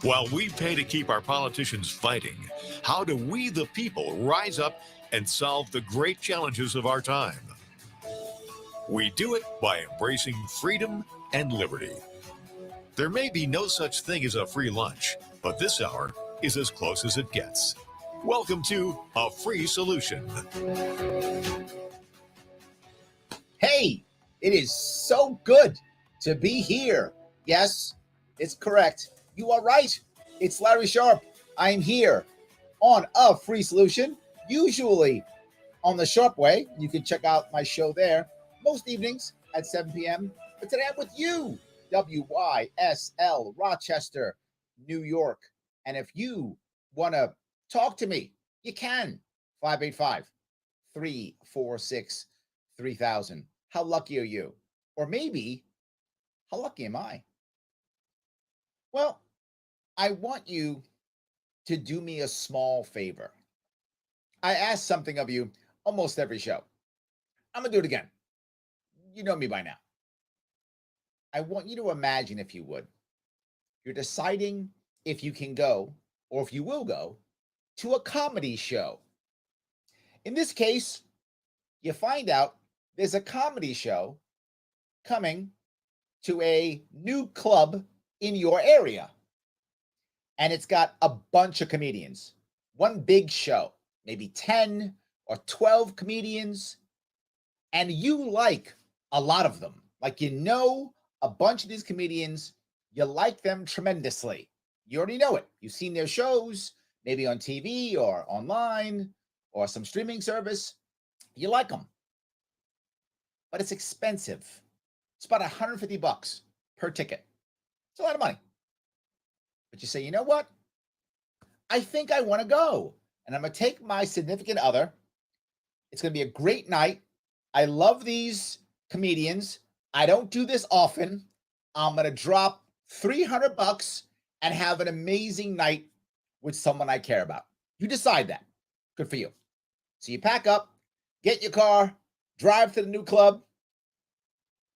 While we pay to keep our politicians fighting, how do we, the people, rise up and solve the great challenges of our time? We do it by embracing freedom and liberty. There may be no such thing as a free lunch, but this hour is as close as it gets. Welcome to A Free Solution. Hey, it is so good to be here. Yes, it's correct. You are right. It's Larry Sharp. I am here on A Free Solution, usually on the Sharp Way. You can check out my show there most evenings at 7 p.m. But today I'm with you, WYSL, Rochester, New York. And if you want to talk to me, you can. 585-346-3000. How lucky are you? Or maybe, how lucky am I? Well, I want you to do me a small favor. I ask something of you almost every show. I'm going to do it again. You know me by now. I want you to imagine, if you would, you're deciding if you can go or if you will go to a comedy show. In this case, you find out there's a comedy show coming to a new club in your area. And it's got a bunch of comedians. One big show, maybe 10 or 12 comedians. And you like a lot of them. Like, you know, a bunch of these comedians, you like them tremendously. You already know it. You've seen their shows, maybe on TV or online or some streaming service. You like them. But it's expensive. It's about $150 per ticket. It's a lot of money. But you say, you know what? I think I want to go. And I'm going to take my significant other. It's going to be a great night. I love these comedians. I don't do this often. I'm going to drop $300 and have an amazing night with someone I care about. You decide that. Good for you. So you pack up, get your car, drive to the new club.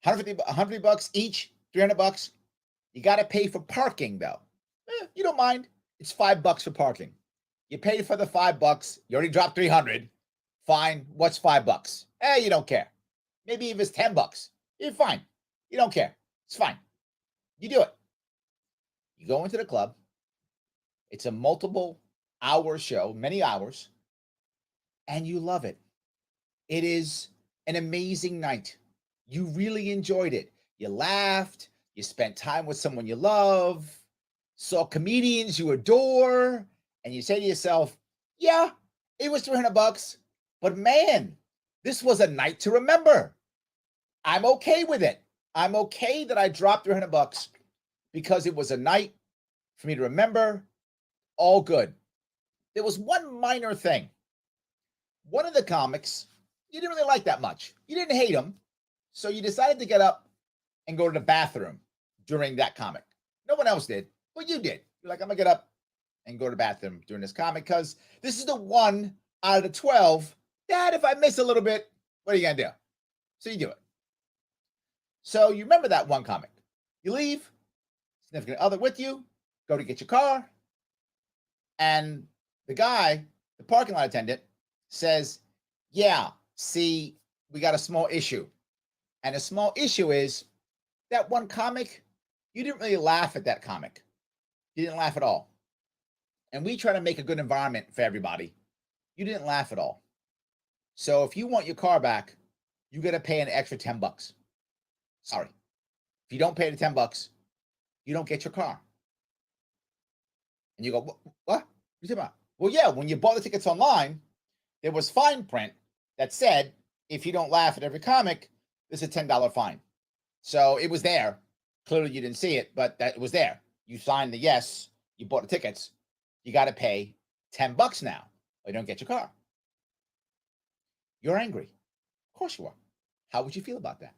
$150 each, $300. You got to pay for parking, though. You don't mind. It's $5 for parking. You pay for the $5. You already dropped 300. Fine. What's $5? You don't care. Maybe if it's $10, you're fine. You don't care. It's fine. You do it. You go into the club. It's a multiple hour show, many hours, and you love it. It is an amazing night. You really enjoyed it. You laughed. You spent time with someone you love, saw comedians you adore, and you say to yourself, yeah, it was $300, but man, this was a night to remember. I'm okay with it. I'm okay that I dropped $300 because it was a night for me to remember. All good. There was one minor thing. One of the comics you didn't really like that much. You didn't hate him, so you decided to get up and go to the bathroom during that comic. No one else did, but you did. You're like, I'm going to get up and go to the bathroom during this comic because this is the one out of the 12 that if I miss a little bit, what are you going to do? So you do it. So you remember that one comic. You leave, significant other with you, go to get your car, and the guy, the parking lot attendant, says, yeah, see, we got a small issue. And a small issue is that one comic, you didn't really laugh at that comic. You didn't laugh at all. And we try to make a good environment for everybody. You didn't laugh at all. So if you want your car back, you got to pay an extra $10. Sorry. If you don't pay the $10, you don't get your car. And you go, what? What are you talking about? Well, yeah, when you bought the tickets online, there was fine print that said, if you don't laugh at every comic, there's a $10 fine. So it was there. Clearly you didn't see it, but that was there. You signed the yes, you bought the tickets. You got to pay $10 now, or you don't get your car. You're angry. Of course you are. How would you feel about that?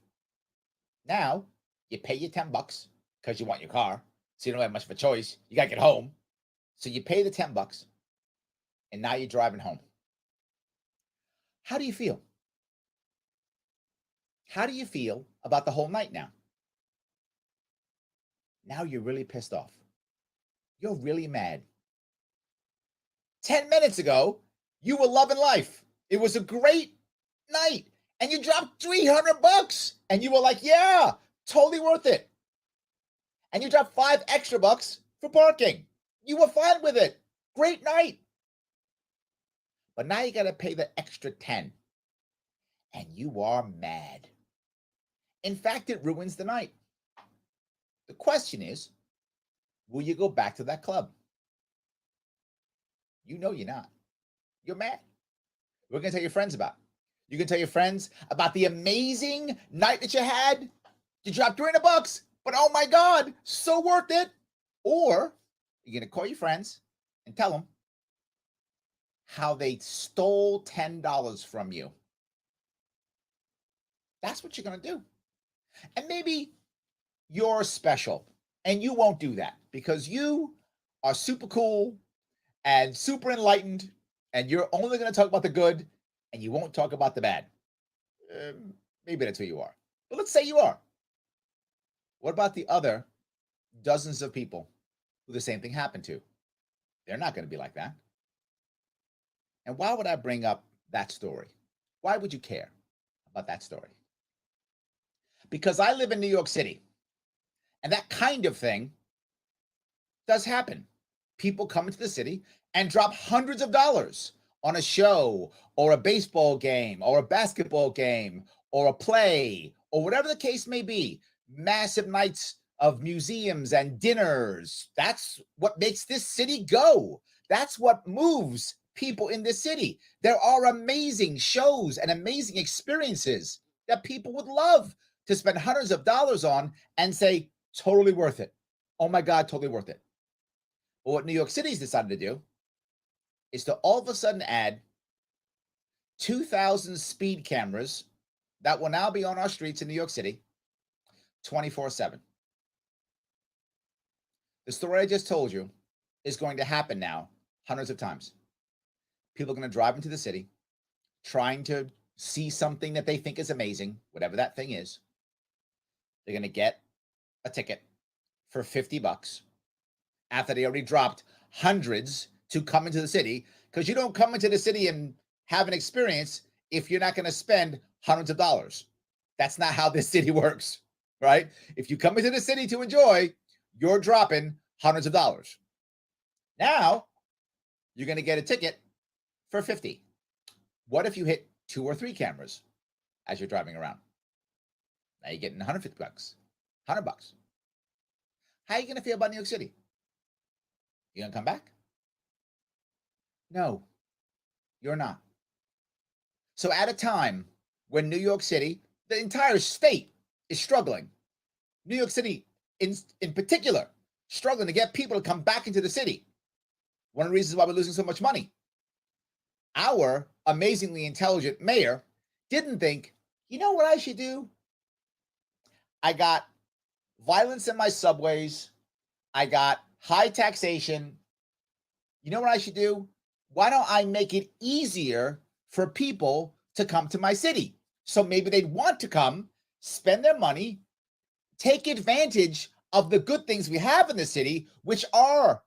Now, you pay your $10 because you want your car, so you don't have much of a choice. You got to get home. So you pay the $10, and now you're driving home. How do you feel? How do you feel about the whole night now? Now you're really pissed off. You're really mad. 10 minutes ago, you were loving life. It was a great night. And you dropped $300 and you were like, yeah, totally worth it. And you dropped $5 extra for parking. You were fine with it. Great night. But now you got to pay the extra 10 and you are mad. In fact, it ruins the night. The question is, will you go back to that club? You know you're not. You're mad. We're going to tell your friends about it. You can tell your friends about the amazing night that you had. You dropped $300, but oh my God, so worth it. Or you're going to call your friends and tell them how they stole $10 from you. That's what you're going to do. And maybe you're special and you won't do that because you are super cool and super enlightened and you're only going to talk about the good and you won't talk about the bad. Maybe that's who you are. But let's say you are. What about the other dozens of people who the same thing happened to? They're not going to be like that. And why would I bring up that story? Why would you care about that story? Because I live in New York City, and that kind of thing does happen. People come into the city and drop hundreds of dollars on a show or a baseball game or a basketball game or a play or whatever the case may be. Massive nights of museums and dinners. That's what makes this city go. That's what moves people in this city. There are amazing shows and amazing experiences that people would love to spend hundreds of dollars on and say, totally worth it. Oh my God, totally worth it. But what New York City's decided to do is to all of a sudden add 2,000 speed cameras that will now be on our streets in New York City 24/7. The story I just told you is going to happen now hundreds of times. People are going to drive into the city trying to see something that they think is amazing, whatever that thing is. They're going to get a ticket for $50 after they already dropped hundreds to come into the city, because you don't come into the city and have an experience if you're not going to spend hundreds of dollars. That's not how this city works, right? If you come into the city to enjoy, you're dropping hundreds of dollars. Now, you're going to get a ticket for $50. What if you hit 2 or 3 cameras as you're driving around? Now you're getting $150, $100. How are you going to feel about New York City? You going to come back? No, you're not. So at a time when New York City, the entire state is struggling, New York City in particular, struggling to get people to come back into the city. One of the reasons why we're losing so much money. Our amazingly intelligent mayor didn't think, you know what I should do? I got violence in my subways. I got high taxation. You know what I should do? Why don't I make it easier for people to come to my city? So maybe they'd want to come, spend their money, take advantage of the good things we have in the city, which are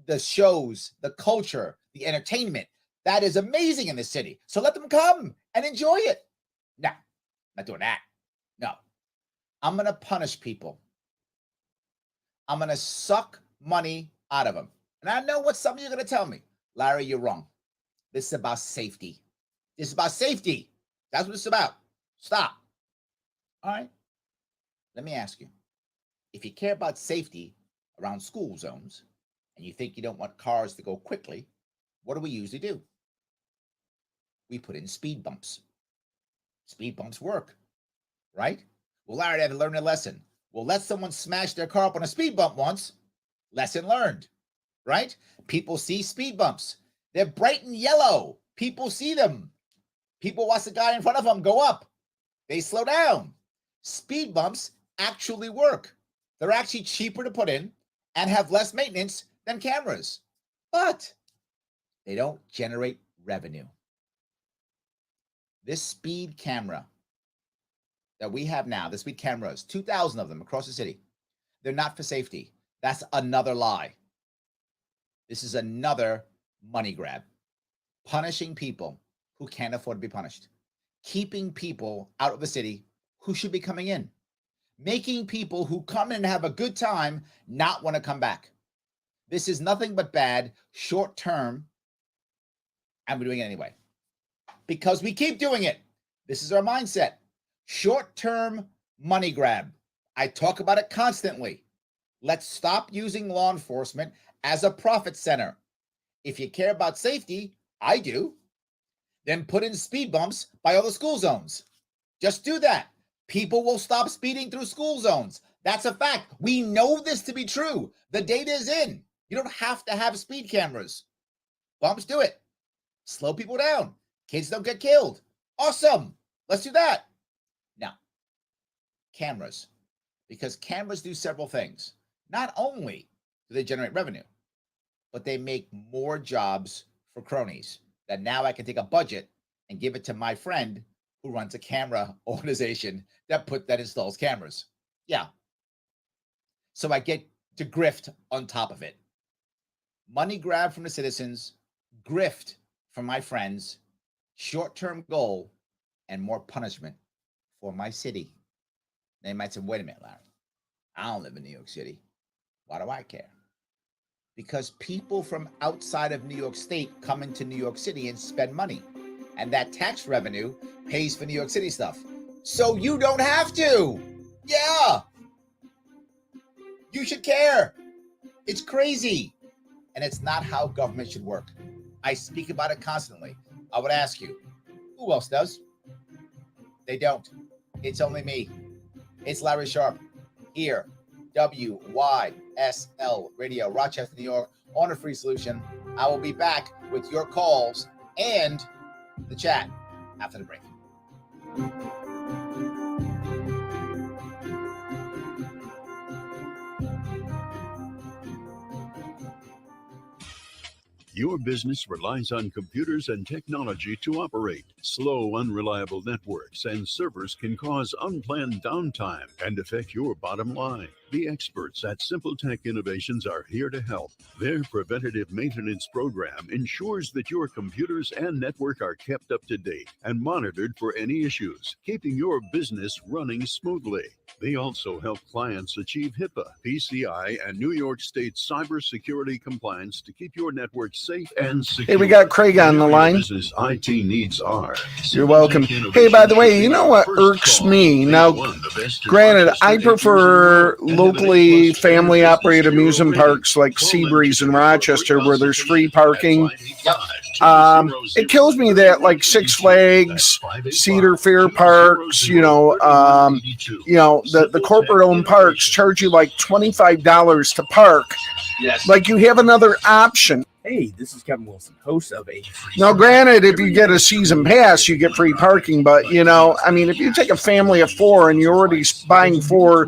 the shows, the culture, the entertainment that is amazing in the city. So let them come and enjoy it. No, not doing that. No, I'm going to punish people. I'm going to suck money out of them. And I know what some of you are going to tell me. Larry, you're wrong. This is about safety. This is about safety. That's what it's about. Stop. All right. Let me ask you. If you care about safety around school zones and you think you don't want cars to go quickly, what do we usually do? We put in speed bumps. Speed bumps work, right? Well, Larry, I had to learn a lesson. Well, let someone smash their car up on a speed bump once. Lesson learned, right? People see speed bumps. They're bright and yellow. People see them. People watch the guy in front of them go up. They slow down. Speed bumps actually work. They're actually cheaper to put in and have less maintenance than cameras, but they don't generate revenue. This speed camera that we have now, the speed cameras, 2,000 of them across the city, they're not for safety. That's another lie. This is another money grab. Punishing people who can't afford to be punished. Keeping people out of the city who should be coming in. Making people who come in and have a good time not want to come back. This is nothing but bad, short term, and we're doing it anyway. Because we keep doing it. This is our mindset. Short term money grab. I talk about it constantly. Let's stop using law enforcement as a profit center. If you care about safety, I do, then put in speed bumps by all the school zones. Just do that. People will stop speeding through school zones. That's a fact. We know this to be true. The data is in. You don't have to have speed cameras. Bumps do it. Slow people down. Kids don't get killed. Awesome. Let's do that. Now, cameras. Because cameras do several things. Not only do they generate revenue, but they make more jobs for cronies. That now I can take a budget and give it to my friend who runs a camera organization that installs cameras. Yeah. So I get to grift on top of it. Money grab from the citizens, grift from my friends, short-term goal, and more punishment for my city. They might say, wait a minute, Larry. I don't live in New York City. Why do I care? Because people from outside of New York State come into New York City and spend money. And that tax revenue pays for New York City stuff. So you don't have to. Yeah. You should care. It's crazy. And it's not how government should work. I speak about it constantly. I would ask you, who else does? They don't. It's only me. It's Larry Sharp here, WYSL Radio, Rochester, New York, on a free solution. I will be back with your calls and the chat after the break. Your business relies on computers and technology to operate. Slow, unreliable networks and servers can cause unplanned downtime and affect your bottom line. The experts at Simple Tech Innovations are here to help. Their preventative maintenance program ensures that your computers and network are kept up to date and monitored for any issues, keeping your business running smoothly. They also help clients achieve HIPAA, PCI, and New York State cybersecurity compliance to keep your network safe and secure. Hey, we got Craig on the line. Business IT needs are. You're welcome. Hey, by the way, you know what irks me? Now, granted, I prefer locally family-operated amusement parks like Seabreeze in Rochester where there's free parking. It kills me that like Six Flags, Cedar Fair parks, the corporate-owned parks charge you like $25 to park. Yes. Like you have another option. Hey, this is Kevin Wilson, host of a Now, granted, if you get a season pass, you get free parking. But, if you take a family of four and you're already buying 4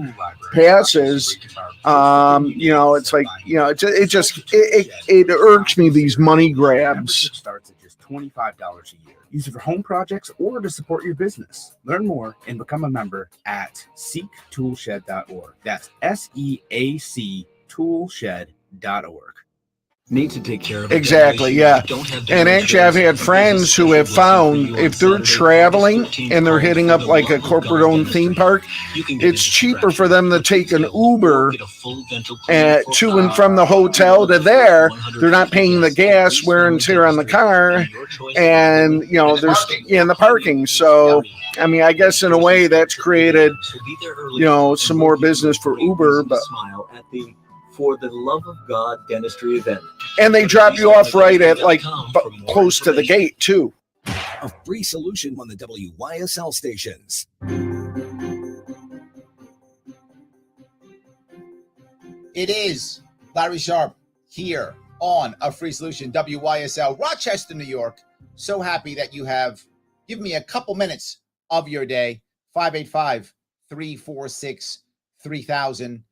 passes, it's like, it irks me, these money grabs. Starts at just $25 a year. Use it for home projects or to support your business. Learn more and become a member at seektoolshed.org. That's SEAC toolshed.org. Need to take care of exactly, yeah. And actually, I've had friends who have found if they're traveling and they're hitting up like a corporate-owned theme park, it's cheaper for them to take an Uber to and from the hotel to there. They're not paying the gas, wear and tear on the car, and there's the parking. So, I guess in a way that's created some more business for Uber, but. For the Love of God dentistry event. And they drop you off right at like close to the gate too. A free solution on the WYSL stations. It is Larry Sharp here on A Free Solution, WYSL, Rochester, New York. So happy that you have given me a couple minutes of your day. 585-346-3000.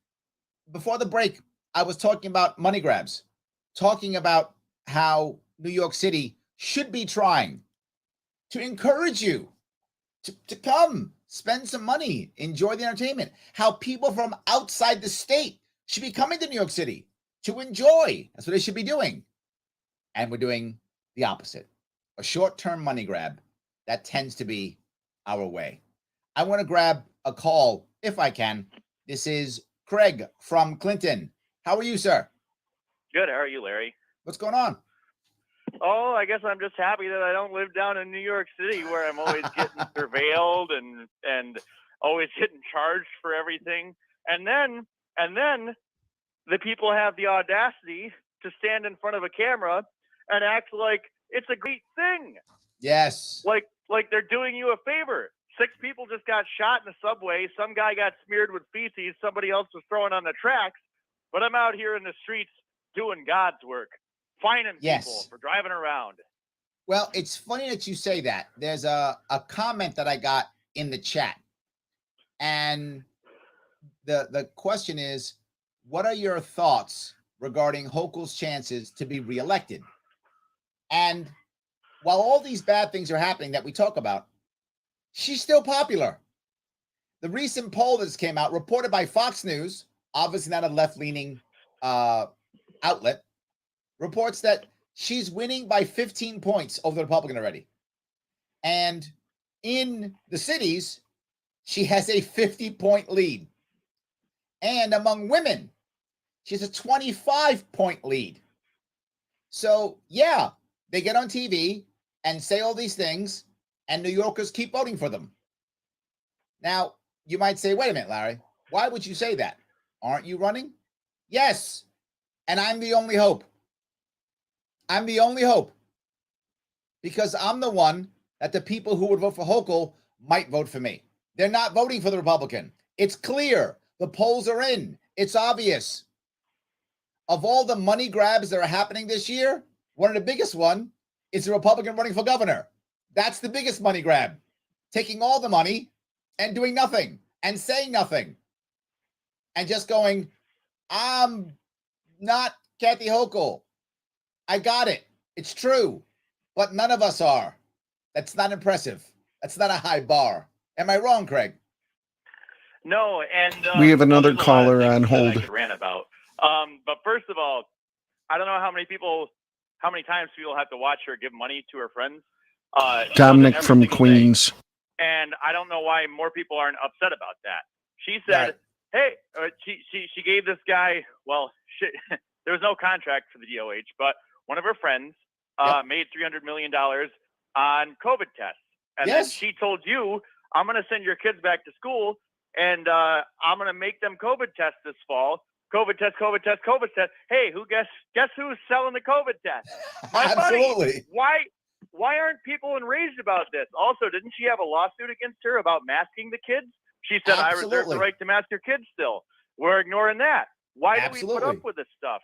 Before the break, I was talking about money grabs, talking about how New York City should be trying to encourage you to come, spend some money, enjoy the entertainment, how people from outside the state should be coming to New York City to enjoy. That's what they should be doing. And we're doing the opposite. A short-term money grab. That tends to be our way. I want to grab a call if I can. This is Craig from Clinton. How are you, sir? Good. How are you, Larry? What's going on? Oh, I guess I'm just happy that I don't live down in New York City where I'm always getting surveilled and always getting charged for everything. And then the people have the audacity to stand in front of a camera and act like it's a great thing. Yes. Like they're doing you a favor. 6 people just got shot in the subway. Some guy got smeared with feces. Somebody else was throwing on the tracks. But I'm out here in the streets doing God's work, fining people for driving around. Well, it's funny that you say that. There's a comment that I got in the chat. And the question is, what are your thoughts regarding Hochul's chances to be reelected? And while all these bad things are happening that we talk about, she's still popular. The recent poll that came out, reported by Fox News, obviously not a left-leaning outlet, reports that she's winning by 15 points over the Republican already. And in the cities, she has a 50-point lead. And among women, she has a 25-point lead. So, yeah, they get on TV and say all these things, and New Yorkers keep voting for them. Now, you might say, wait a minute, Larry, why would you say that? Aren't you running? Yes. And I'm the only hope. I'm the only hope. Because I'm the one that the people who would vote for Hochul might vote for me. They're not voting for the Republican. It's clear. The polls are in. It's obvious. Of all the money grabs that are happening this year, one of the biggest one is the Republican running for governor. That's the biggest money grab. Taking all the money and doing nothing and saying nothing. And just going, I'm not Kathy Hochul. I got it. It's true. But none of us are. That's not impressive. That's not a high bar. Am I wrong, Craig? No, and we have another there's a lot of caller things on that hold. I could rant about. But first of all, I don't know how many times people have to watch her give money to her friends. Dominic every from single Queens. day. And I don't know why more people aren't upset about that. She said, hey, she gave this guy, well, there was no contract for the DOH, but one of her friends made $300 million on COVID tests. And then she told you, I'm going to send your kids back to school, and I'm going to make them COVID tests this fall. COVID test. Hey, guess who's selling the COVID test? My Absolutely. Buddy. Why aren't people enraged about this? Also, didn't she have a lawsuit against her about masking the kids? She said, I reserve the right to mask your kids still. We're ignoring that. Why do we put up with this stuff?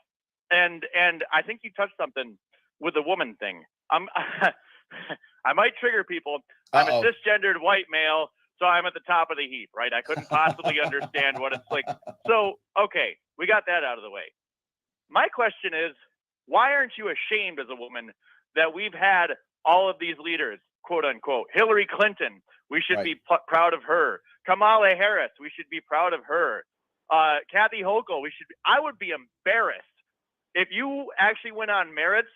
And I think you touched something with the woman thing. I might trigger people. I'm a cisgendered white male, so I'm at the top of the heap, right? I couldn't possibly understand what it's like. So, okay, we got that out of the way. My question is, why aren't you ashamed as a woman that we've had all of these leaders, quote unquote? Hillary Clinton, we should be proud of her. Kamala Harris, we should be proud of her. Kathy Hochul, I would be embarrassed if you actually went on merits.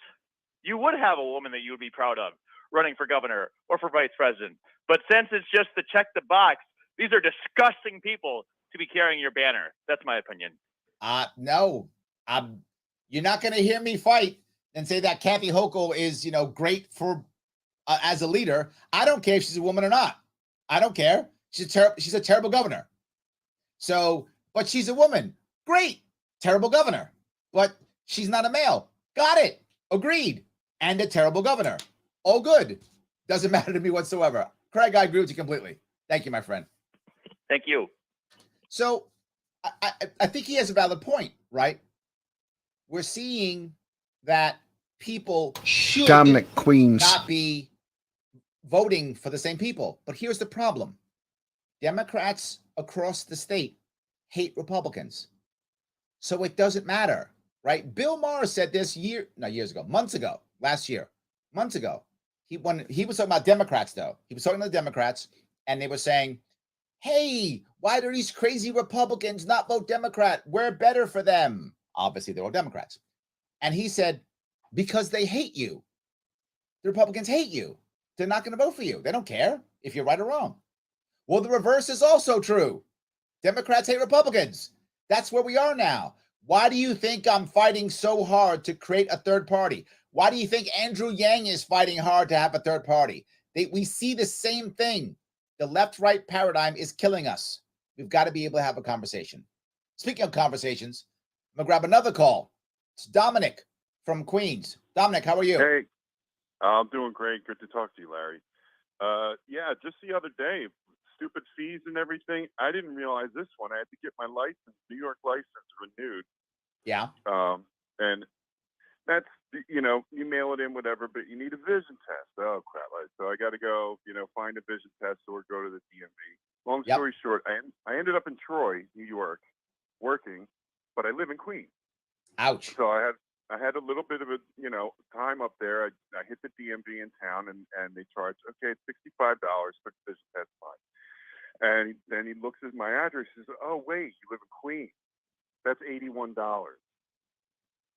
You would have a woman that you would be proud of running for governor or for vice president. But since it's just to check the box, these are disgusting people to be carrying your banner. That's my opinion. No, you're not going to hear me fight and say that Kathy Hochul is, great for as a leader. I don't care if she's a woman or not. I don't care. She's a terrible governor. So, but she's a woman. Great. Terrible governor. But she's not a male. Got it. Agreed. And a terrible governor. All good. Doesn't matter to me whatsoever. Craig, I agree with you completely. Thank you, my friend. Thank you. So I think he has a valid point, right? We're seeing that people should not be voting for the same people. But here's the problem. Democrats across the state hate Republicans. So it doesn't matter, right? Bill Maher said this months ago, He was talking about Democrats, though. He was talking to the Democrats, and they were saying, hey, why do these crazy Republicans not vote Democrat? We're better for them. Obviously, they're all Democrats. And he said, because they hate you. The Republicans hate you. They're not going to vote for you. They don't care if you're right or wrong. Well, the reverse is also true. Democrats hate Republicans. That's where we are now. Why do you think I'm fighting so hard to create a third party? Why do you think Andrew Yang is fighting hard to have a third party? We see the same thing. The left-right paradigm is killing us. We've got to be able to have a conversation. Speaking of conversations, I'm going to grab another call. It's Dominic from Queens. Dominic, how are you? Hey, I'm doing great. Good to talk to you, Larry. Yeah, just the other day, stupid fees and everything. I didn't realize this one. I had to get my license, New York license, renewed. Yeah. And that's, you mail it in, whatever, but you need a vision test. Oh, crap. So I got to go, find a vision test or go to the DMV. Long story short, I ended up in Troy, New York, working, but I live in Queens. Ouch. So I had a little bit of a, time up there. I hit the DMV in town and they charge, okay, it's $65 for the vision test fine. And then he looks at my address and says, oh, wait, you live in Queens. That's $81.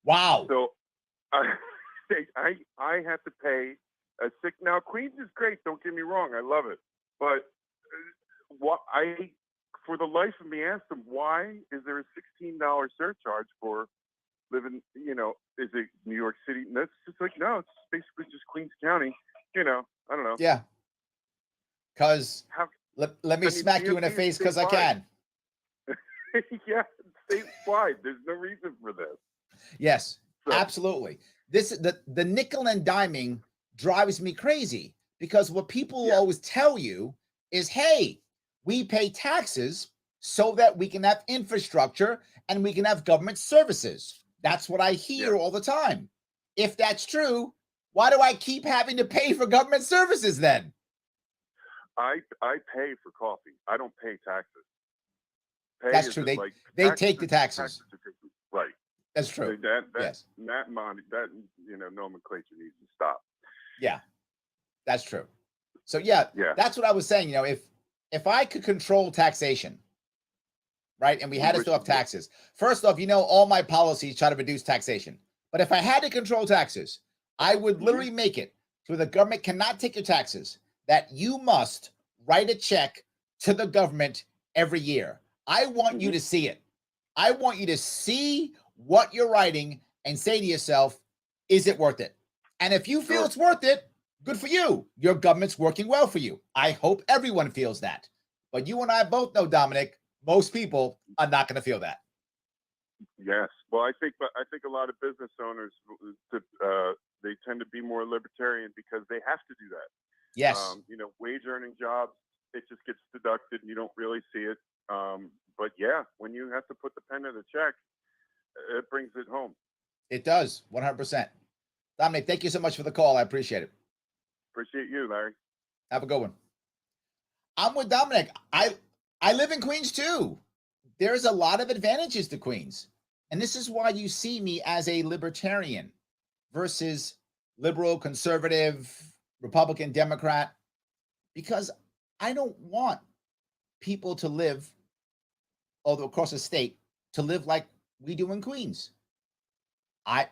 Wow. So I have to pay a sick. Now, Queens is great. Don't get me wrong. I love it. But for the life of me, asked him, why is there a $16 surcharge for living, is it New York City? And that's just like, no, it's basically just Queens County. I don't know. Yeah. Because let me smack you in the face because I can. Yeah, statewide. There's no reason for this. Yes, so. Absolutely. The nickel and diming drives me crazy because what people always tell you is, hey, we pay taxes so that we can have infrastructure and we can have government services. That's what I hear all the time. If that's true, why do I keep having to pay for government services then? I pay for coffee. I don't pay taxes. That's true. They take the taxes. Right. That's true. That nomenclature needs to stop. Yeah, that's true. So that's what I was saying. If I could control taxation, right, and we had to still have taxes. First off, all my policies try to reduce taxation. But if I had to control taxes, I would literally make it so the government cannot take your taxes, that you must write a check to the government every year. I want you to see it. I want you to see what you're writing and say to yourself, is it worth it? And if you feel it's worth it, good for you. Your government's working well for you. I hope everyone feels that. But you and I both know, Dominic, most people are not going to feel that. Yes. Well, I think a lot of business owners, they tend to be more libertarian because they have to do that. Yes. Wage earning jobs, it just gets deducted and you don't really see it. But when you have to put the pen in the check, it brings it home. It does, 100%. Dominic, thank you so much for the call. I appreciate it. Appreciate you, Larry. Have a good one. I'm with Dominic. I live in Queens too. There's a lot of advantages to Queens. And this is why you see me as a libertarian versus liberal, conservative, Republican, Democrat, because I don't want people to live, although across the state, to live like we do in Queens.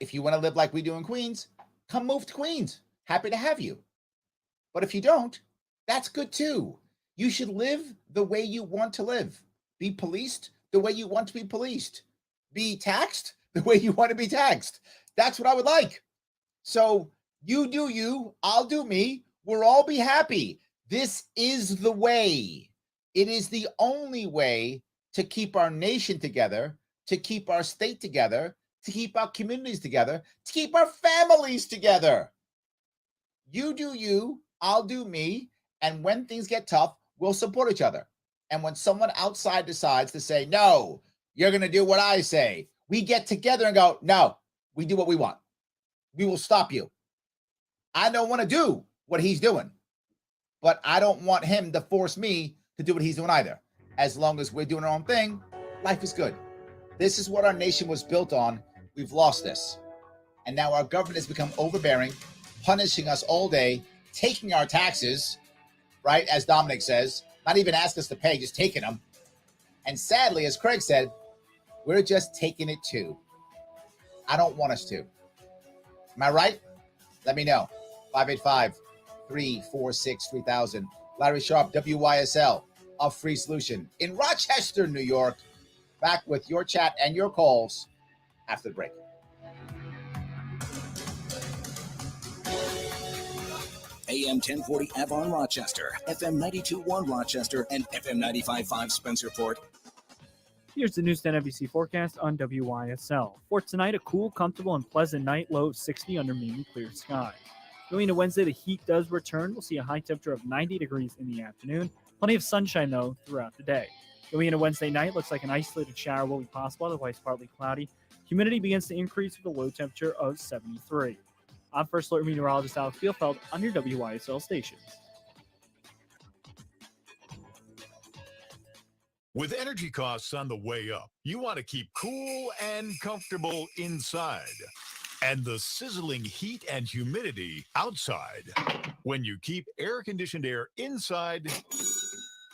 If you want to live like we do in Queens, come move to Queens. Happy to have you. But if you don't, that's good too. You should live the way you want to live. Be policed the way you want to be policed. Be taxed the way you want to be taxed. That's what I would like. So you do you, I'll do me. We'll all be happy. This is the way. It is the only way to keep our nation together, to keep our state together, to keep our communities together, to keep our families together. You do you, I'll do me. And when things get tough, we'll support each other. And when someone outside decides to say, no, you're going to do what I say, we get together and go, no, we do what we want. We will stop you. I don't want to do what he's doing, but I don't want him to force me to do what he's doing either. As long as we're doing our own thing, life is good. This is what our nation was built on. We've lost this. And now our government has become overbearing, punishing us all day, taking our taxes, right? As Dominic says, not even asking us to pay, just taking them. And sadly, as Craig said, we're just taking it too. I don't want us to. Am I right? Let me know. 585-346-3000. Larry Sharp, WYSL, a free solution in Rochester, New York. Back with your chat and your calls after the break. AM 1040 Avon Rochester, FM 92.1 Rochester, and FM 95.5 Spencerport. Here's the Newsnet NBC forecast on WYSL. For tonight, a cool, comfortable, and pleasant night, low of 60 under mainly clear sky. Going into Wednesday, the heat does return. We'll see a high temperature of 90 degrees in the afternoon. Plenty of sunshine, though, throughout the day. Going into Wednesday night, looks like an isolated shower will be possible, otherwise partly cloudy. Humidity begins to increase with a low temperature of 73. I'm First Alert Meteorologist Alex Bielfeld on your WYSL station. With energy costs on the way up, you want to keep cool and comfortable inside, and the sizzling heat and humidity outside. When you keep air-conditioned air inside,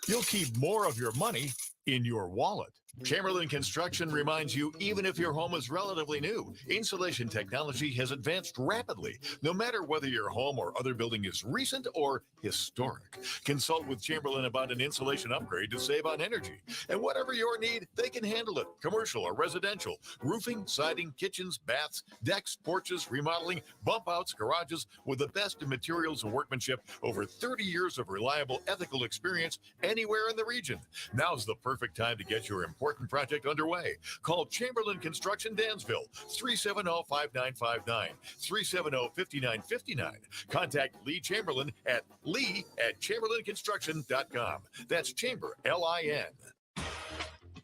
you'll keep more of your money in your wallet. Chamberlain Construction reminds you, even if your home is relatively new, insulation technology has advanced rapidly, no matter whether your home or other building is recent or historic. Consult with Chamberlain about an insulation upgrade to save on energy. And whatever your need, they can handle it. Commercial or residential, roofing, siding, kitchens, baths, decks, porches, remodeling, bump outs, garages, with the best in materials and workmanship, over 30 years of reliable, ethical experience anywhere in the region. Now's the perfect time to get your important project underway. Call Chamberlain Construction Dansville, 370-5959, 370-5959. Contact Lee Chamberlain at lee@chamberlainconstruction.com. That's Chamber, L-I-N.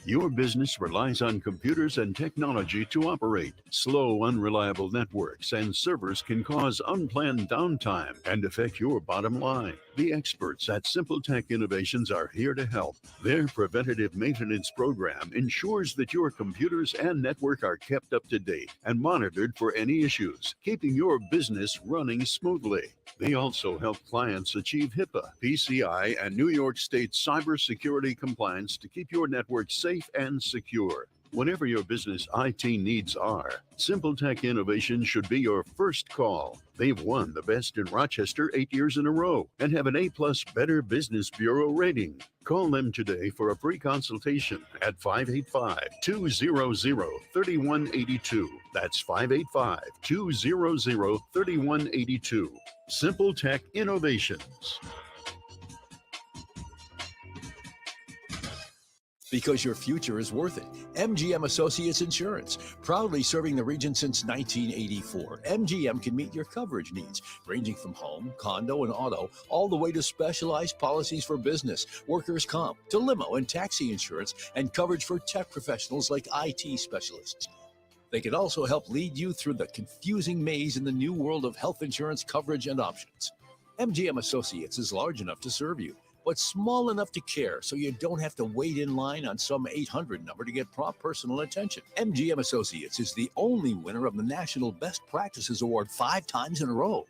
Your business relies on computers and technology to operate. Slow, unreliable networks and servers can cause unplanned downtime and affect your bottom line. The experts at Simple Tech Innovations are here to help. Their preventative maintenance program ensures that your computers and network are kept up to date and monitored for any issues, keeping your business running smoothly. They also help clients achieve HIPAA, PCI, and New York State cybersecurity compliance to keep your network safe and secure. Whatever your business IT needs are, Simple Tech Innovation should be your first call. They've won the best in Rochester 8 years in a row and have an A+ Better Business Bureau rating. Call them today for a free consultation at 585-200-3182. That's 585-200-3182. Simple Tech Innovations. Because your future is worth it. MGM Associates Insurance, proudly serving the region since 1984. MGM can meet your coverage needs, ranging from home, condo, and auto, all the way to specialized policies for business, workers' comp, to limo and taxi insurance, and coverage for tech professionals like IT specialists. They can also help lead you through the confusing maze in the new world of health insurance coverage and options. MGM Associates is large enough to serve you, but small enough to care, so you don't have to wait in line on some 800 number to get prompt personal attention. MGM Associates is the only winner of the National Best Practices Award 5 times in a row.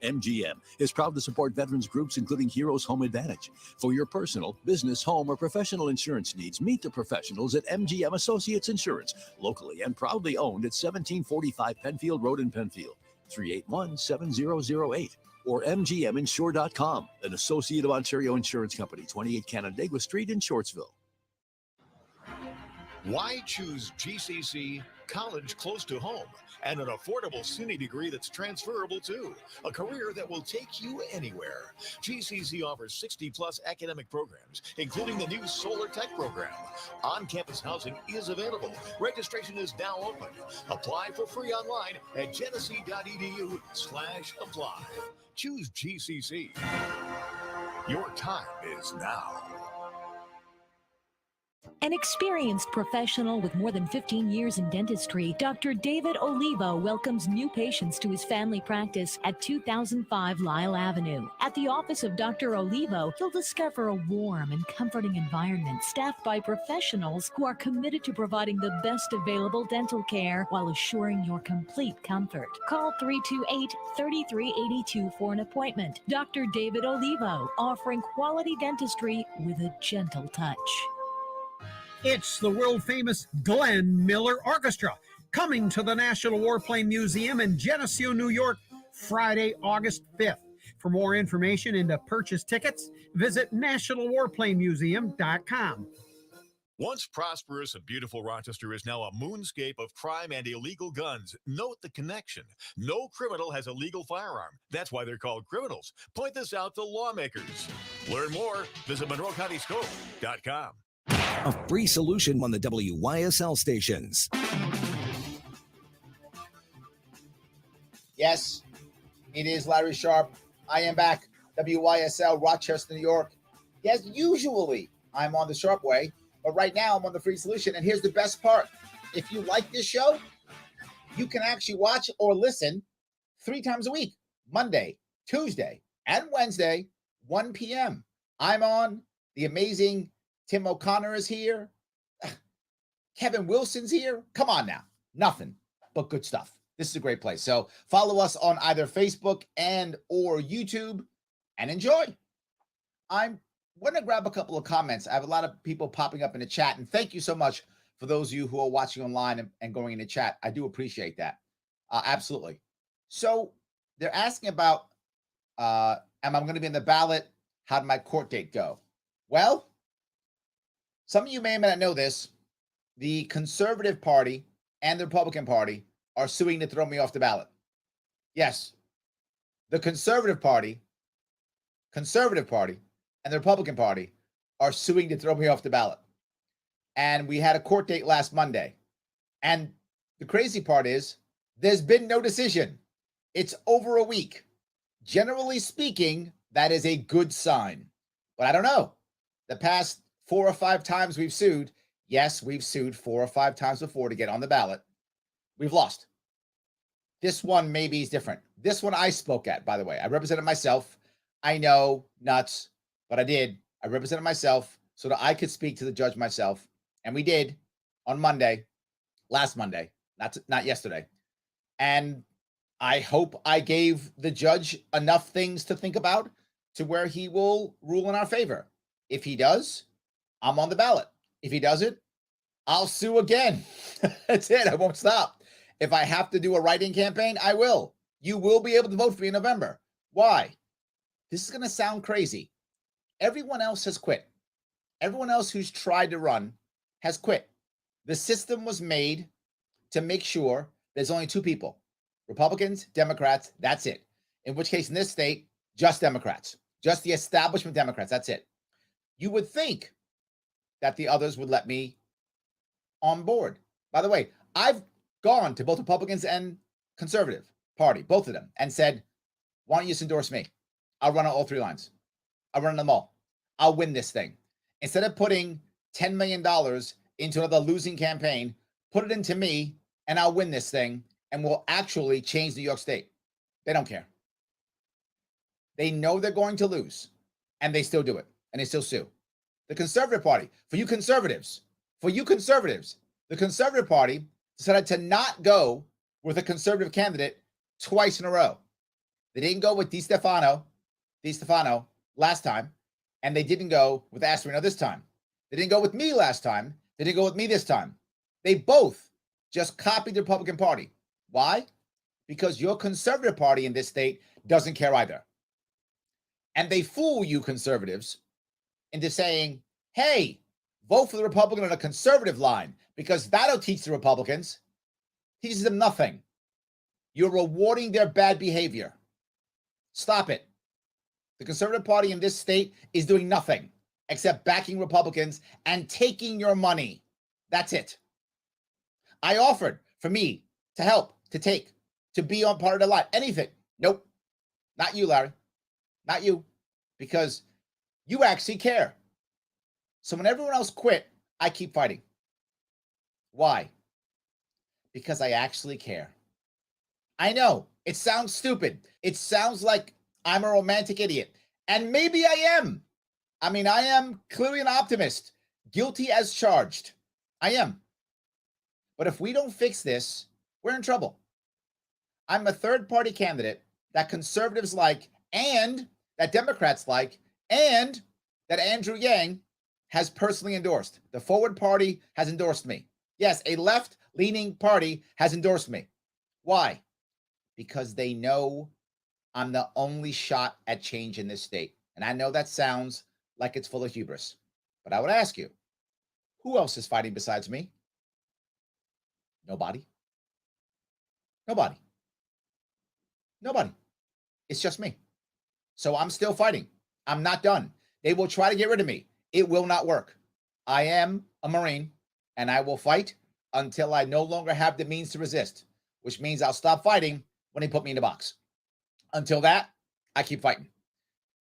MGM is proud to support veterans groups including Heroes Home Advantage. For your personal, business, home, or professional insurance needs, meet the professionals at MGM Associates Insurance, locally and proudly owned at 1745 Penfield Road in Penfield, 381-7008. Or mgminsure.com, an associate of Ontario Insurance Company, 28 Canandaigua Street in Shortsville. Why choose GCC? College close to home and an affordable SUNY degree that's transferable too. A career that will take you anywhere. GCC offers 60+ academic programs, including the new Solar Tech program. On-campus housing is available. Registration is now open. Apply for free online at genesee.edu/apply. Choose GCC. Your time is now. An experienced professional with more than 15 years in dentistry, Dr. David Olivo welcomes new patients to his family practice at 2005 Lyle Avenue. At the office of Dr. Olivo, you'll discover a warm and comforting environment staffed by professionals who are committed to providing the best available dental care while assuring your complete comfort. Call 328-3382 for an appointment. Dr. David Olivo, offering quality dentistry with a gentle touch. It's the world-famous Glenn Miller Orchestra, coming to the National Warplane Museum in Geneseo, New York, Friday, August 5th. For more information and to purchase tickets, visit nationalwarplanemuseum.com. Once prosperous and beautiful Rochester is now a moonscape of crime and illegal guns. Note the connection. No criminal has a legal firearm. That's why they're called criminals. Point this out to lawmakers. Learn more. Visit MonroeCountyScope.com. A free solution on the WYSL stations. Yes, it is Larry Sharp. I am back. WYSL, Rochester, New York. Yes, usually I'm on the Sharp Way, but right now I'm on the free solution. And here's the best part. If you like this show, you can actually watch or listen 3 times a week, Monday, Tuesday, and Wednesday, 1 p.m. I'm on. The amazing Tim O'Connor is here. Kevin Wilson's here. Come on now. Nothing but good stuff. This is a great place. So follow us on either Facebook and or YouTube and enjoy. I'm going to grab a couple of comments. I have a lot of people popping up in the chat, and thank you so much for those of you who are watching online and going in the chat. I do appreciate that. Absolutely. So they're asking about, am I going to be in the ballot? How did my court date go? Well, some of you may or may not know this. The Conservative Party and the Republican Party are suing to throw me off the ballot. Yes, the Conservative Party, and the Republican Party are suing to throw me off the ballot. And we had a court date last Monday. And the crazy part is there's been no decision. It's over a week. Generally speaking, that is a good sign. But I don't know. The past 4 or 5 times we've sued, yes, we've sued 4 or 5 times before to get on the ballot. We've lost. This one maybe is different. This one I spoke at, by the way. I represented myself. I know, nuts, but I did. I represented myself so that I could speak to the judge myself. And we did on Monday, last Monday, not yesterday. And I hope I gave the judge enough things to think about to where he will rule in our favor. If he does, I'm on the ballot. If he doesn't, I'll sue again. That's it. I won't stop. If I have to do a write-in campaign, I will. You will be able to vote for me in November. Why? This is going to sound crazy. Everyone else has quit. Everyone else who's tried to run has quit. The system was made to make sure there's only 2 people, Republicans, Democrats, that's it. In which case, in this state, just Democrats, just the establishment Democrats, that's it. You would think that the others would let me on board. By the way, I've gone to both Republicans and Conservative Party, both of them, and said, why don't you just endorse me? I'll run on all 3 lines. I'll run them all. I'll win this thing. Instead of putting $10 million into another losing campaign, put it into me, and I'll win this thing, and we'll actually change New York State. They don't care. They know they're going to lose, and they still do it, and they still sue. The Conservative Party, for you conservatives, the Conservative Party decided to not go with a conservative candidate twice in a row. They didn't go with DiStefano last time, and they didn't go with Astorino this time. They didn't go with me last time. They didn't go with me this time. They both just copied the Republican Party. Why? Because your Conservative Party in this state doesn't care either. And they fool you conservatives into saying, hey, vote for the Republican on a conservative line because that'll teach the Republicans. Teaches them nothing. You're rewarding their bad behavior. Stop it. The Conservative Party in this state is doing nothing except backing Republicans and taking your money. That's it. I offered for me to help, to take, to be on part of the line. Anything. Nope. Not you, Larry. Not you. Because you actually care. So when everyone else quit, I keep fighting. Why? Because I actually care. I know. It sounds stupid. It sounds like I'm a romantic idiot. And maybe I am. I mean, I am clearly an optimist. Guilty as charged. I am. But if we don't fix this, we're in trouble. I'm a third-party candidate that conservatives like and that Democrats like and that Andrew Yang has personally endorsed. The Forward Party has endorsed me. Yes, a left-leaning party has endorsed me. Why? Because they know I'm the only shot at change in this state. And I know that sounds like it's full of hubris, but I would ask you, who else is fighting besides me? Nobody. Nobody. Nobody. It's just me. So I'm still fighting. I'm not done. They will try to get rid of me. It will not work. I am a Marine, and I will fight until I no longer have the means to resist, which means I'll stop fighting when they put me in the box. Until that, I keep fighting.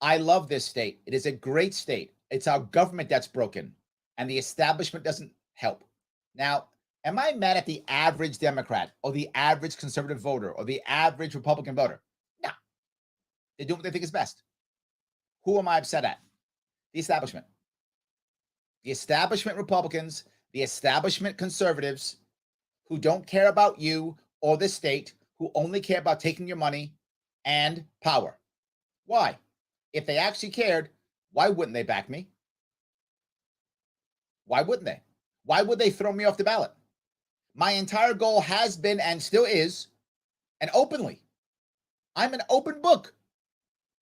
I love this state. It is a great state. It's our government that's broken, and the establishment doesn't help. Now, am I mad at the average Democrat or the average conservative voter or the average Republican voter? No. They do what they think is best. Who am I upset at? The establishment. The establishment Republicans, the establishment conservatives who don't care about you or the state, who only care about taking your money and power. Why? If they actually cared, why wouldn't they back me? Why wouldn't they? Why would they throw me off the ballot? My entire goal has been and still is, and openly, I'm an open book,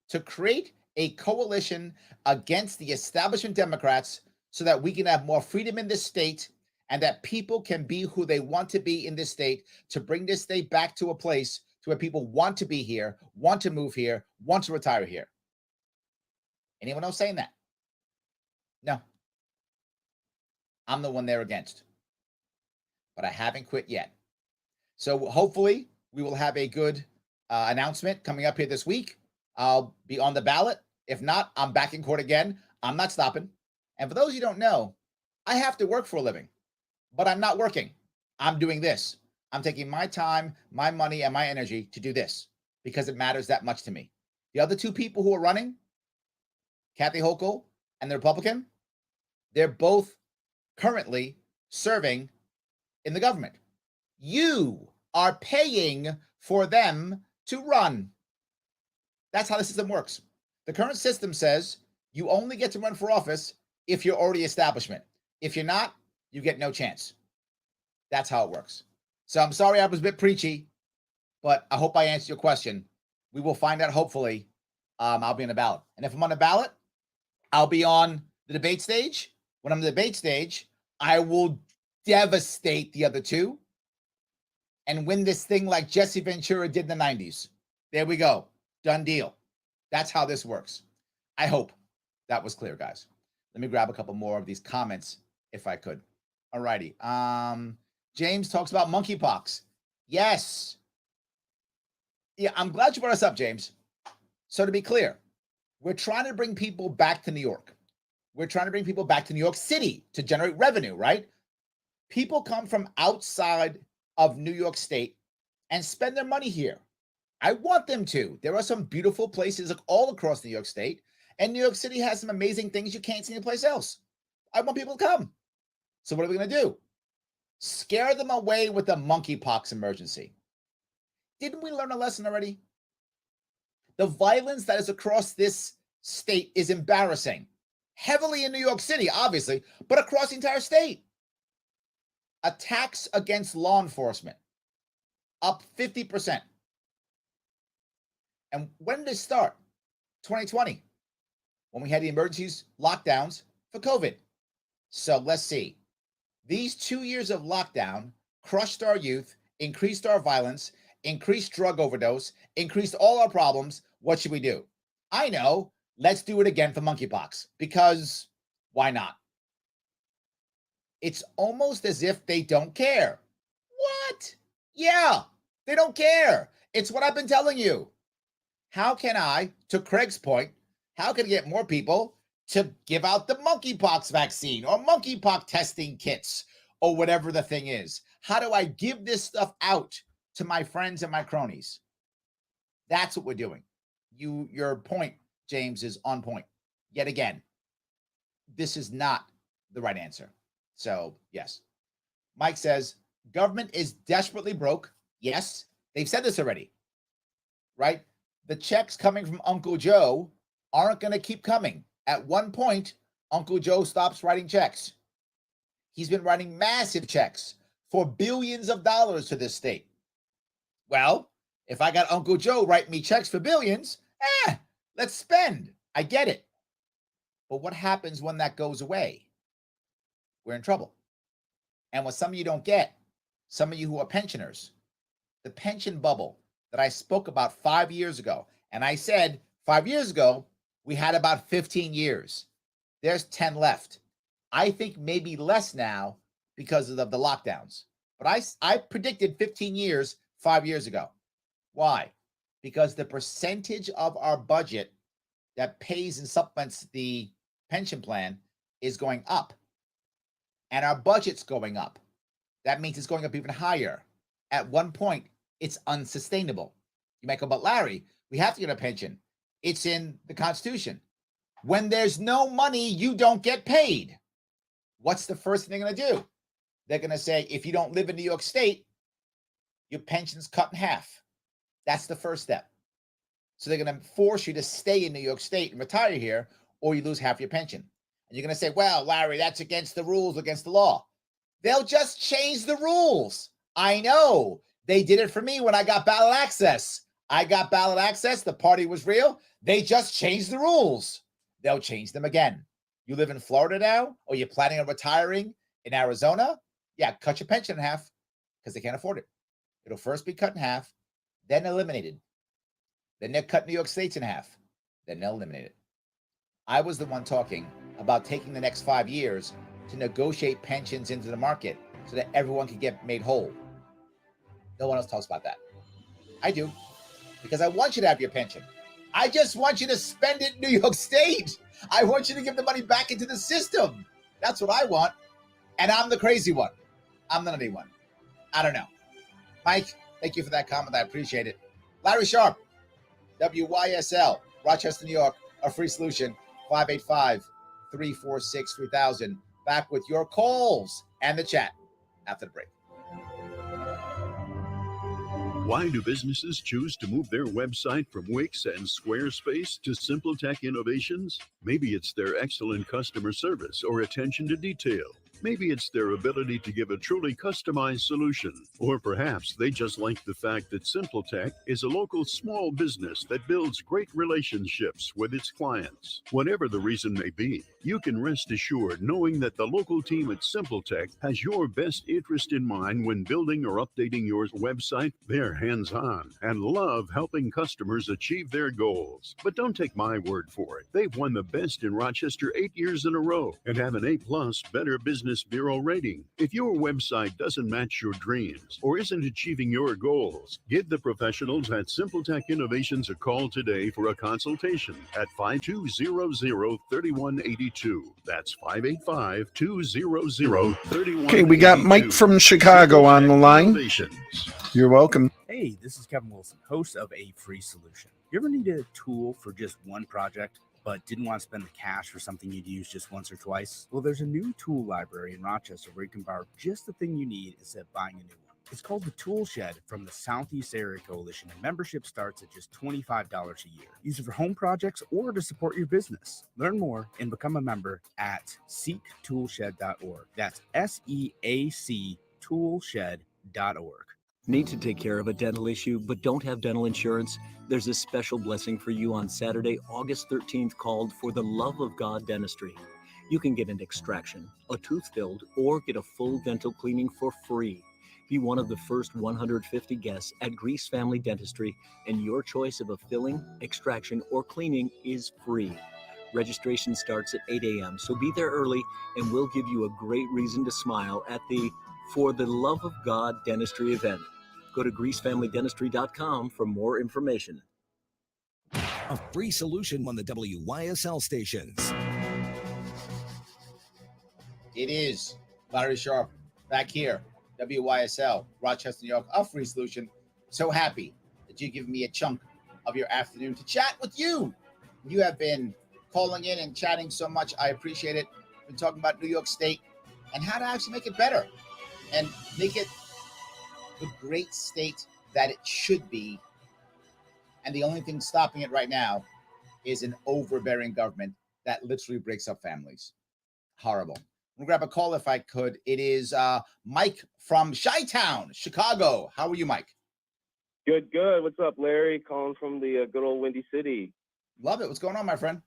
to create a coalition against the establishment Democrats so that we can have more freedom in this state and that people can be who they want to be in this state, to bring this state back to a place to where people want to be here, want to move here, want to retire here. Anyone else saying that? No. I'm the one they're against. But I haven't quit yet. So hopefully we will have a good announcement coming up here this week. I'll be on the ballot. If not, I'm back in court again. I'm not stopping. And for those who don't know, I have to work for a living, but I'm not working. I'm doing this. I'm taking my time, my money, and my energy to do this because it matters that much to me. The other two people who are running, Kathy Hochul and the Republican, they're both currently serving in the government. You are paying for them to run. That's how the system works. The current system says you only get to run for office if you're already establishment. If you're not, you get no chance. That's how it works. So I'm sorry I was a bit preachy, but I hope I answered your question. We will find out, hopefully. I'll be on the ballot. And if I'm on the ballot, I'll be on the debate stage. When I'm on the debate stage, I will devastate the other two and win this thing like Jesse Ventura did in the 90s. There we go. Done deal. That's how this works. I hope that was clear, guys. Let me grab a couple more of these comments if I could. All righty. James talks about monkeypox. Yes. Yeah, I'm glad you brought us up, James. So to be clear, we're trying to bring people back to New York. We're trying to bring people back to New York City to generate revenue, right? People come from outside of New York State and spend their money here. I want them to. There are some beautiful places all across New York State, and New York City has some amazing things you can't see anyplace else. I want people to come. So what are we going to do? Scare them away with the monkeypox emergency. Didn't we learn a lesson already? The violence that is across this state is embarrassing. Heavily in New York City, obviously, but across the entire state. Attacks against law enforcement up 50%. And when did it start? 2020, when we had the emergencies, lockdowns for COVID. So let's see. These 2 years of lockdown crushed our youth, increased our violence, increased drug overdose, increased all our problems. What should we do? I know. Let's do it again for monkeypox, because why not? It's almost as if they don't care. What? Yeah, they don't care. It's what I've been telling you. How can I, to Craig's point, how can I get more people to give out the monkeypox vaccine or monkeypox testing kits or whatever the thing is? How do I give this stuff out to my friends and my cronies? That's what we're doing. Your point, James, is on point. Yet again, this is not the right answer. So, yes. Mike says, government is desperately broke. Yes, they've said this already, right? The checks coming from Uncle Joe aren't going to keep coming. At one point, Uncle Joe stops writing checks. He's been writing massive checks for billions of dollars to this state. Well, if I got Uncle Joe write me checks for billions, let's spend. I get it. But what happens when that goes away? We're in trouble. And what some of you don't get, some of you who are pensioners, the pension bubble that I spoke about 5 years ago, and I said 5 years ago, we had about 15 years. There's 10 left. I think maybe less now because of the lockdowns. But I predicted 15 years 5 years ago. Why? Because the percentage of our budget that pays and supplements the pension plan is going up. And our budget's going up. That means it's going up even higher. At one point, it's unsustainable. You might go, but Larry, we have to get a pension. It's in the Constitution. When there's no money, you don't get paid. What's the first thing they're going to do? They're going to say, if you don't live in New York State, your pension's cut in half. That's the first step. So they're going to force you to stay in New York State and retire here, or you lose half your pension. And you're going to say, well, Larry, that's against the rules, against the law. They'll just change the rules. I know. They did it for me when I got ballot access. I got ballot access. The party was real. They just changed the rules. They'll change them again. You live in Florida now, or you're planning on retiring in Arizona? Yeah, cut your pension in half because they can't afford it. It'll first be cut in half, then eliminated. Then they'll cut New York State's in half. Then they'll eliminate it. I was the one talking about taking the next 5 years to negotiate pensions into the market so that everyone can get made whole. No one else talks about that. I do, because I want you to have your pension. I just want you to spend it in New York State. I want you to give the money back into the system. That's what I want. And I'm the crazy one. I'm the nutty one. I don't know. Mike, thank you for that comment. I appreciate it. Larry Sharp, WYSL, Rochester, New York, a free solution, 585-346-3000. Back with your calls and the chat after the break. Why do businesses choose to move their website from Wix and Squarespace to SimpleTech Innovations? Maybe it's their excellent customer service or attention to detail. Maybe it's their ability to give a truly customized solution. Or perhaps they just like the fact that SimpleTech is a local small business that builds great relationships with its clients. Whatever the reason may be, you can rest assured knowing that the local team at SimpleTech has your best interest in mind when building or updating your website. They're hands-on and love helping customers achieve their goals. But don't take my word for it. They've won the best in Rochester 8 years in a row and have an A+ Better Business Bureau rating. If your website doesn't match your dreams or isn't achieving your goals, give the professionals at SimpleTech Innovations a call today for a consultation at 5200-3182. That's 585-200-3182. Okay, we got Mike from Chicago on the line. You're welcome. Hey, this is Kevin Wilson, host of A Free Solution. You ever need a tool for just one project, but didn't want to spend the cash for something you'd use just once or twice? Well, there's a new tool library in Rochester where you can borrow just the thing you need instead of buying a new one. It's called the Tool Shed from the Southeast Area Coalition, and membership starts at just $25 a year. Use it for home projects or to support your business. Learn more and become a member at seektoolshed.org. That's SEAC toolshed.org. Need to take care of a dental issue but don't have dental insurance? There's a special blessing for you on Saturday, August 13th called For the Love of God Dentistry. You can get an extraction, a tooth filled, or get a full dental cleaning for free. Be one of the first 150 guests at Grease Family Dentistry, and your choice of a filling, extraction, or cleaning is free. Registration starts at 8 a.m., so be there early and we'll give you a great reason to smile at the For the Love of God Dentistry event. Go to greasefamilydentistry.com for more information. A free solution on the WYSL stations. It is Larry Sharp back here, WYSL, Rochester, New York, a free solution. So happy that you've given me a chunk of your afternoon to chat with you. You have been calling in and chatting so much. I appreciate it. We've been talking about New York State and how to actually make it better and make it the great state that it should be. And the only thing stopping it right now is an overbearing government that literally breaks up families. Horrible. I'm gonna grab a call if I could. It is Mike from Chi-Town, Chicago. How are you, Mike? Good. What's up, Larry? Calling from the good old Windy City. Love it. What's going on, my friend?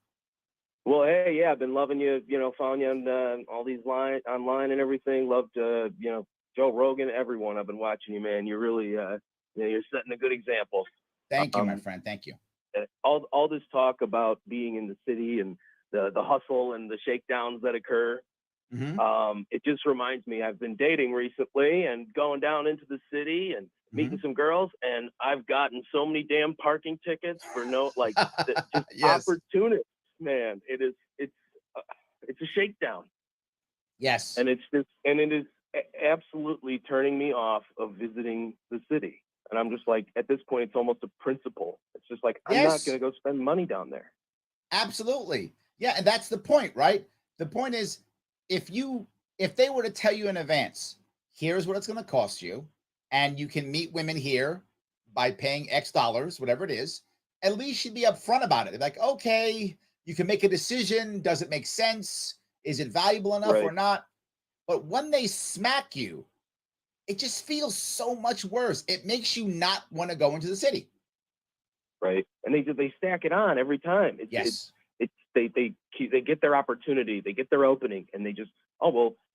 Well, hey, yeah, I've been loving you, following you on all these online and everything. Loved, Joe Rogan, everyone. I've been watching you, man. You're really, you're setting a good example. Thank you, my friend. Thank you. All this talk about being in the city and the hustle and the shakedowns that occur. It just reminds me, I've been dating recently and going down into the city and meeting some girls, and I've gotten so many damn parking tickets for just yes. opportunities. Man, it's a shakedown. Yes. And it is absolutely turning me off of visiting the city. And I'm just like, at this point, it's almost a principle. It's just like, I'm not going to go spend money down there. Absolutely. Yeah. And that's the point, right? The point is, if they were to tell you in advance, here's what it's going to cost you, and you can meet women here by paying X dollars, whatever it is, at least you'd be upfront about it. They're like, okay, you can make a decision. Does it make sense? Is it valuable enough or not? But when they smack you, it just feels so much worse. It makes you not want to go into the city. Right. And they stack it on every time. They get their opportunity, they get their opening, and they just,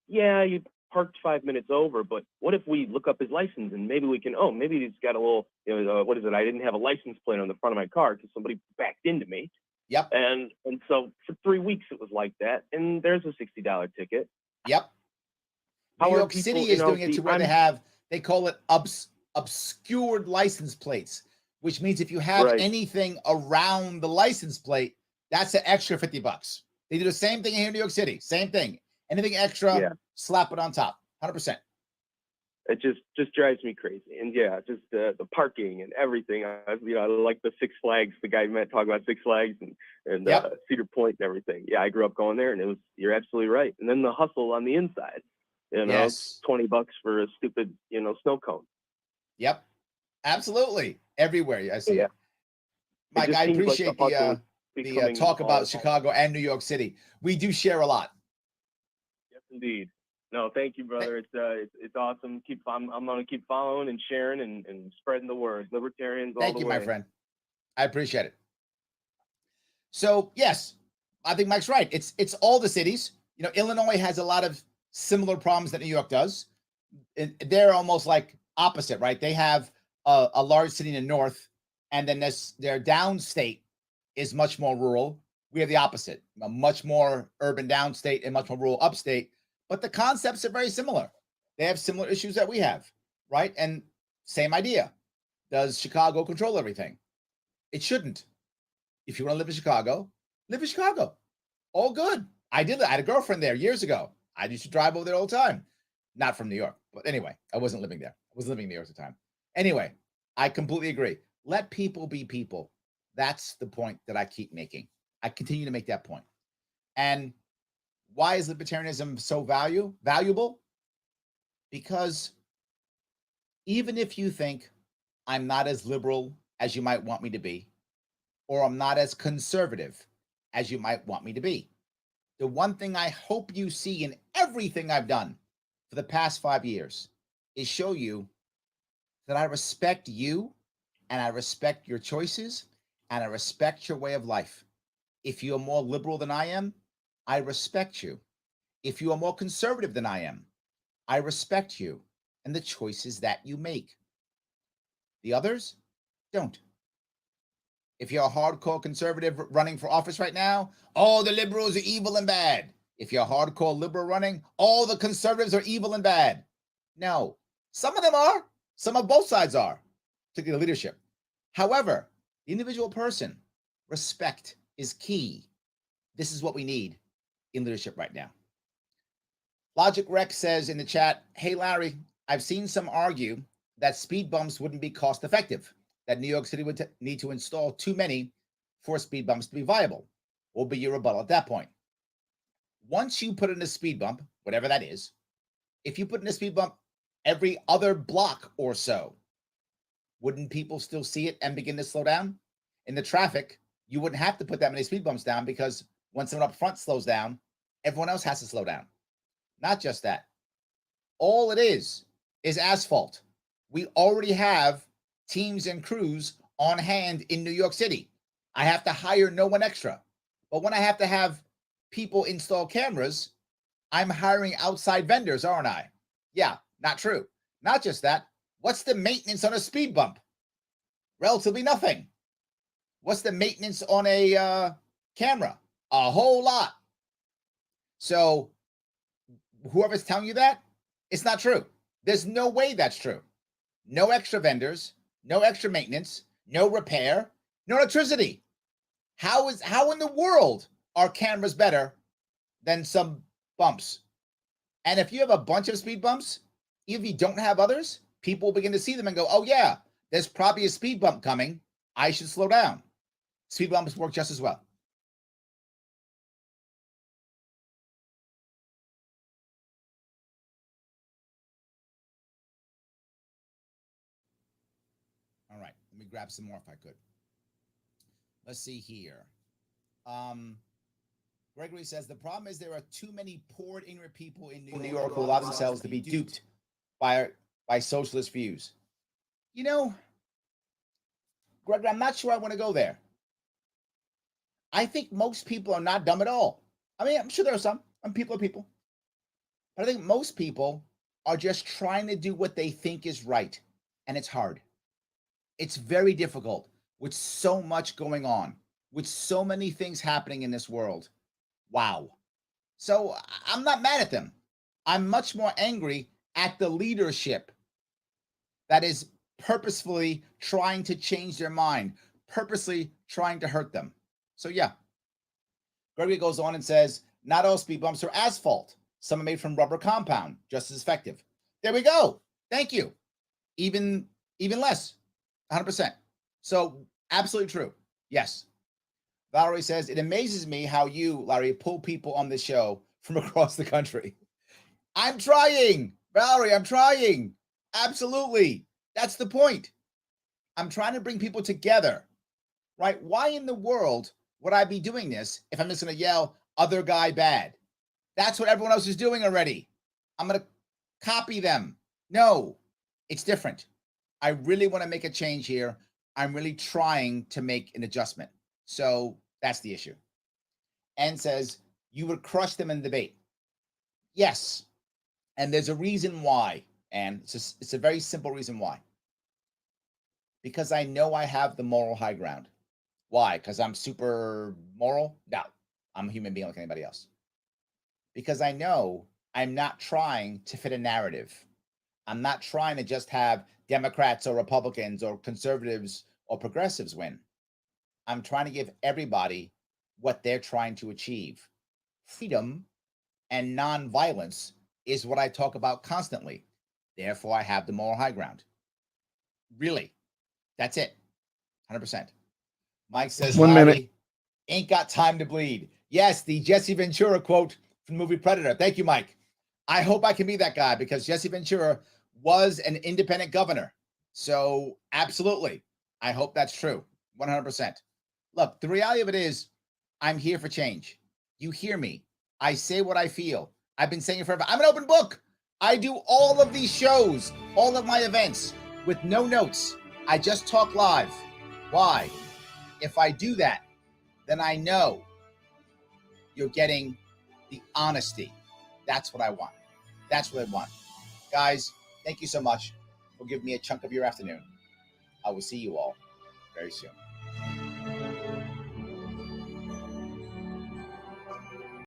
you parked 5 minutes over, but what if we look up his license and maybe we can, maybe he's got a little, what is it? I didn't have a license plate on the front of my car because somebody backed into me. Yep. And so for 3 weeks it was like that, and there's a $60 ticket. Yep. New York City is doing it to where they call it obscured license plates, which means if you have anything around the license plate, that's an extra $50. They do the same thing here in New York City. Same thing. Anything extra, slap it on top. 100%. It just drives me crazy. And just the parking and everything. I like the Six Flags. The guy met talking about Six Flags and Cedar Point and everything. Yeah, I grew up going there, and you're absolutely right. And then the hustle on the inside. $20 for a stupid, snow cone. Yep. Absolutely. Everywhere. I see it. Mike, I appreciate the talk about Chicago and New York City. We do share a lot. Yes, indeed. No, thank you, brother. It's awesome. I'm going to keep following and sharing and spreading the word. Libertarians all the way. Thank you, my friend. I appreciate it. So, yes, I think Mike's right. It's all the cities. Illinois has a lot of similar problems that New York does. They're almost like opposite, right? They have a large city in the north, and then their downstate is much more rural. We have the opposite, a much more urban downstate and much more rural upstate. But the concepts are very similar. They have similar issues that we have, right? And same idea. Does Chicago control everything? It shouldn't. If you want to live in Chicago, live in Chicago. All good. I did. I had a girlfriend there years ago. I used to drive over there all the time. Not from New York. But anyway, I wasn't living there. I was living in New York at the time. Anyway, I completely agree. Let people be people. That's the point that I keep making. I continue to make that point. And why is libertarianism so valuable? Because even if you think I'm not as liberal as you might want me to be, or I'm not as conservative as you might want me to be, the one thing I hope you see in everything I've done for the past 5 years is show you that I respect you, and I respect your choices, and I respect your way of life. If you're more liberal than I am, I respect you. If you are more conservative than I am, I respect you and the choices that you make. The others don't. If you're a hardcore conservative running for office right now, all the liberals are evil and bad. If you're a hardcore liberal running, all the conservatives are evil and bad. No, some of them are. Some of both sides are, particularly leadership. However, the individual person, respect is key. This is what we need in leadership right now. Logic Rex says in the chat, hey, Larry, I've seen some argue that speed bumps wouldn't be cost effective, that New York City would need to install too many for speed bumps to be viable. What will be your rebuttal at that point? Once you put in a speed bump, whatever that is, if you put in a speed bump every other block or so, wouldn't people still see it and begin to slow down? In the traffic, you wouldn't have to put that many speed bumps down, because when someone up front slows down, everyone else has to slow down. Not just that. All it is asphalt. We already have teams and crews on hand in New York City. I have to hire no one extra. But when I have to have people install cameras, I'm hiring outside vendors, aren't I? Yeah, not true. Not just that. What's the maintenance on a speed bump? Relatively nothing. What's the maintenance on a camera? A whole lot. So whoever's telling you that, it's not true. There's no way that's true. No extra vendors, no extra maintenance, no repair, no electricity. How in the world are cameras better than some bumps? And if you have a bunch of speed bumps, even if you don't have others, people will begin to see them and go, oh yeah, there's probably a speed bump coming. I should slow down. Speed bumps work just as well. All right, let me grab some more if I could. Let's see here. Gregory says the problem is there are too many poor ignorant people in New York who allow themselves to be duped by socialist views. You know, Gregory, I'm not sure I want to go there. I think most people are not dumb at all. I mean, I'm sure there are some. People are people. But I think most people are just trying to do what they think is right. And it's hard. It's very difficult with so much going on, with so many things happening in this world. Wow. So I'm not mad at them. I'm much more angry at the leadership that is purposefully trying to change their mind, purposely trying to hurt them. So yeah. Gregory goes on and says, not all speed bumps are asphalt. Some are made from rubber compound, just as effective. There we go. Thank you. Even less. 100%. So absolutely true. Yes. Valerie says, it amazes me how you, Larry, pull people on this show from across the country. I'm trying, Valerie, I'm trying. Absolutely. That's the point. I'm trying to bring people together, right? Why in the world would I be doing this if I'm just going to yell, other guy bad? That's what everyone else is doing already. I'm going to copy them. No, it's different. I really want to make a change here. I'm really trying to make an adjustment. So that's the issue. And says, you would crush them in debate. Yes. And there's a reason why. And it's a very simple reason why. Because I know I have the moral high ground. Why? Because I'm super moral? No. I'm a human being like anybody else. Because I know I'm not trying to fit a narrative. I'm not trying to just have Democrats or Republicans or conservatives or progressives win. I'm trying to give everybody what they're trying to achieve. Freedom and nonviolence is what I talk about constantly. Therefore, I have the moral high ground. Really. That's it. 100%. Mike says, 1 minute. Ain't got time to bleed. Yes, the Jesse Ventura quote from the movie Predator. Thank you, Mike. I hope I can be that guy because Jesse Ventura was an independent governor. So absolutely. I hope that's true. 100%. Look, the reality of it is I'm here for change. You hear me. I say what I feel. I've been saying it forever. I'm an open book. I do all of these shows, all of my events with no notes. I just talk live. Why? If I do that, then I know you're getting the honesty. That's what I want. That's what I want. Guys, thank you so much for giving me a chunk of your afternoon. I will see you all very soon.